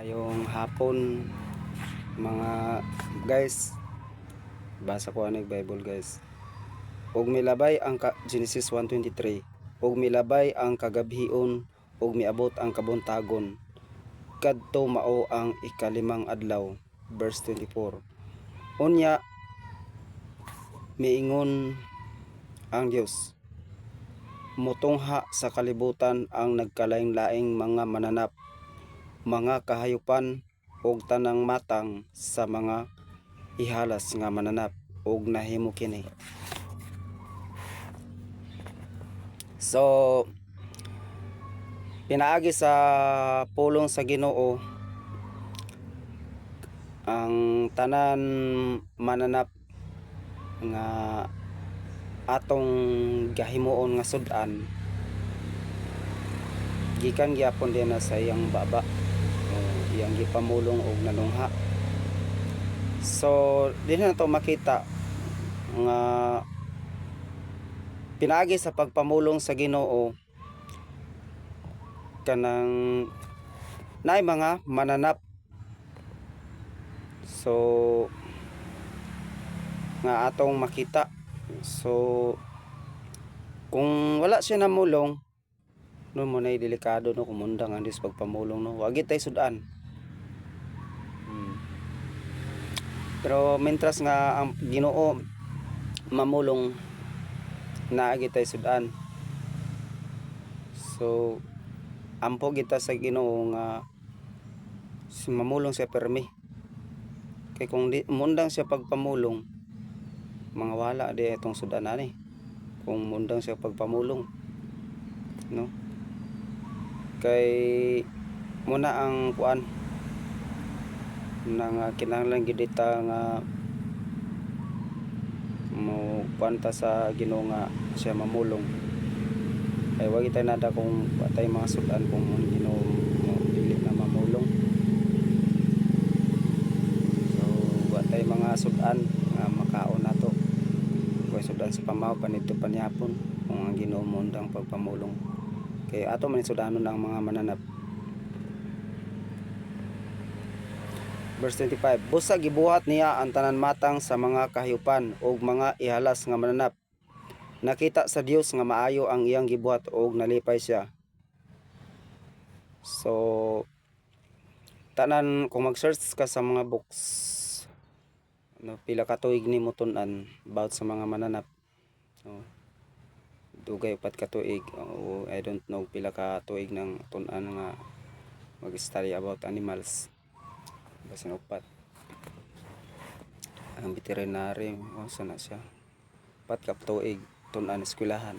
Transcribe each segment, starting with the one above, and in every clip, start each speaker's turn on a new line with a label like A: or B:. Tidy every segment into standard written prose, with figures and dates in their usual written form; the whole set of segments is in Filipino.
A: Ayong hapon mga guys, basa ko aning Bible guys. Og milabay ang Genesis 1:23. Og milabay ang kagabhion og miabot ang kabuntagon. Kadto mao ang ikalimang adlaw. Verse 24. Unya miingon ang Dios, motungha sa kalibutan ang nagkalaing-laing mga mananap, mga kahayupan og tanang matang sa mga ihalas nga mananap og nahimo kini. So pinaagi sa pulong sa Ginoo ang tanan mananap nga atong gahimuon nga sudan gikan gyapon din na sa iyang baba, iyang gipamulong og nanungha. So din na to makita nga pinaagi sa pagpamulong sa Ginoo kanang naay mga mananap. So nga atong makita. So kung wala siya namulong, no mo nay delikado no kumundang ang Dios pagpamulong no. Wagi tay sudan. Pero mentras nga ang Ginoo mamulong, naagi tay sudan. So ampo kita sa Ginoo nga mamulong siya permi. Kay kung di mundang siya pagpamulong, mga wala di itong sudan ani. Kung mundang siya pagpamulong, no? Kay muna ang kuan nang kinahanglan gid ta nga mo kwanta sa Ginoo nga siya mamulong. Ay wag tay nada kung patay mga sudan kung Ginoo mo dili na mamulong. So watay mga sudan nga makaon nato. Kay sudan sa pamaw panito panyapon kung ang Ginoo mundang pagpamulong. Kay ato man sudanon ang mga mananap. Verse 25. Busa gibuhat niya ang tanan matang sa mga kahayupan ug mga ihalas nga mananap. Nakita sa Dios nga maayo ang iyang gibuhat ug nalipay siya. So tanan kung mag-search ka sa mga books, no, pila ka tuig nimo tun-an about sa mga mananap. No, dugay upat ka tuig, I don't know pila ka tuig nang tun-an nga mag-study about animals. Basin upat. Ang veterinary, sana siya. Upat ka tuig tun-an eskwelahan.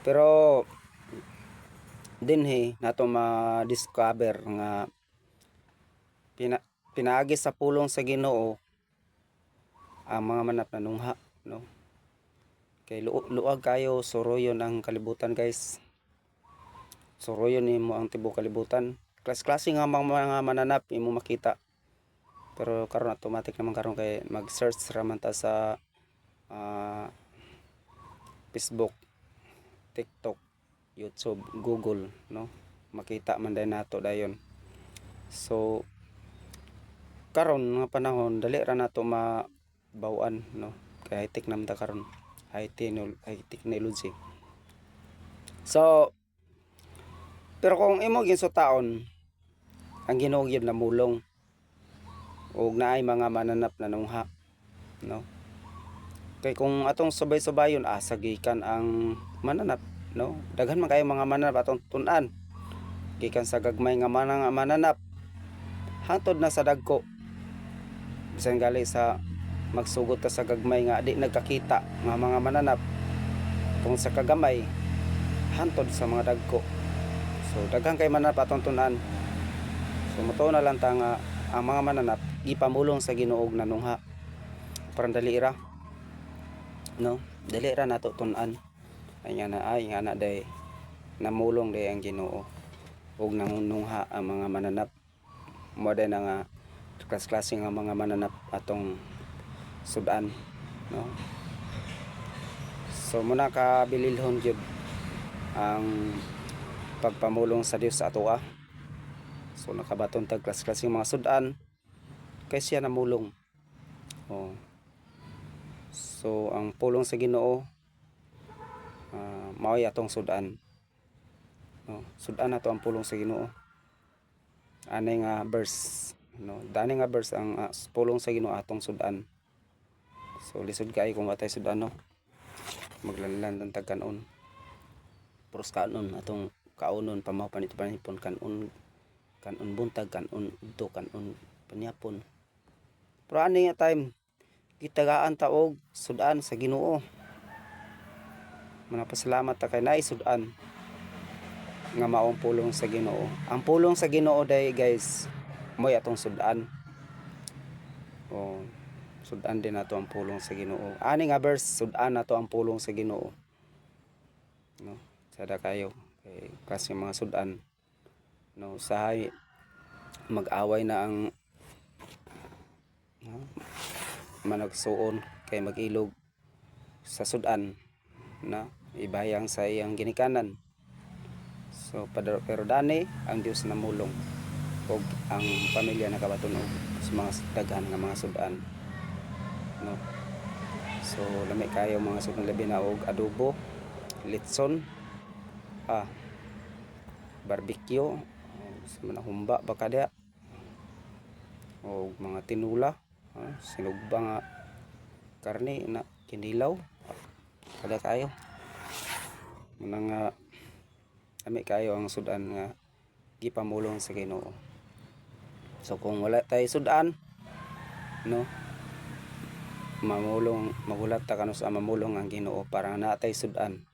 A: Pero dinhi nato ma-discover nga pinaagi sa pulong sa Ginoo ang mga manap na nungha, no? Kay luag kayo suroyon ang kalibutan guys. Suroyon nimo ang tibuok kalibutan. Klase nga mga mananap imo makita. Pero karon automatic naman karon kay mag-search raman ta sa Facebook, TikTok, YouTube, Google, no? Makita man day nato dayon. So karon nga panahon dali ra nato mabaw-an, no? Kay high-tech naman ta karon. High technology. So pero kung imo ginsutawan ang Ginoo gyud namulong ug naay mga mananap na nungha, no? Kay kung atong subay-subayon gikan ang mananap, no? Daghan man kayo mga mananap atong tun-an. Gikan sa gagmay nga mananap hangtod na sa dagko. Bisan gali sa magsugod ta sa gagmay nga di nagkakita nga mga mananap, kung sa kagamay hangtod sa mga dagko. So daghan kay mananap atong tun-an. So moto na lang ta nga ang mga mananap ipamulong sa Ginoo og nanungha. Parang dali ra, no? Dali ra nato tun-an. Ay nga na day namulong day ang Ginoo og nangunungha ang mga mananap. Mo day na nga klase nga mga mananap atong sudan, no? So muna ka bililhon gyud ang pagpamulong sa Dios sa atoa. So nakabaton tag klas-klas yung mga sudan kay siya namulong. Oh. So ang pulong sa Ginoo mao'y atong sudan. No, sudan nato ang pulong sa Ginoo. Ani nga verse, no, dani nga verse ang pulong sa Ginoo atong sudan. So lisod kay kung watay sudan, no, maglanlan tag kanon. Puros kanon atong kaunon pamaw panit-panipon kanon buntag kanon udto kanon panyapon. Pero ani nga time gitagaan ta og sudan sa Ginoo. Manapasalamat ta kay naay sudan nga maong pulong sa Ginoo. Ang pulong sa Ginoo day guys, mo'y atong sudan. Oh, sudan din nato ang pulong sa Ginoo. Ani nga verse, sudan nato ang pulong sa Ginoo. No, sada kayo kay kasi mga sudan. No, sahay mag-away na ang managsuon kay mag-ilog sa sudan na ibayang sa iyang ginikanan. So pero dani ang Dios namulong og ang pamilya nakabatunog sa mga daghan nga mga sudan, no. So lami kayo mga sudan labi na og adobo, litson, barbecue, sa manahumba baka dia og mga tinula, sinugba nga karne na kinilaw kada kayo manang lami kayo ang sudan nga gipamulong sa Ginoo. So kung wala tay sudan, no, magulat ta kano sa mamulong ang Ginoo para natay sudan.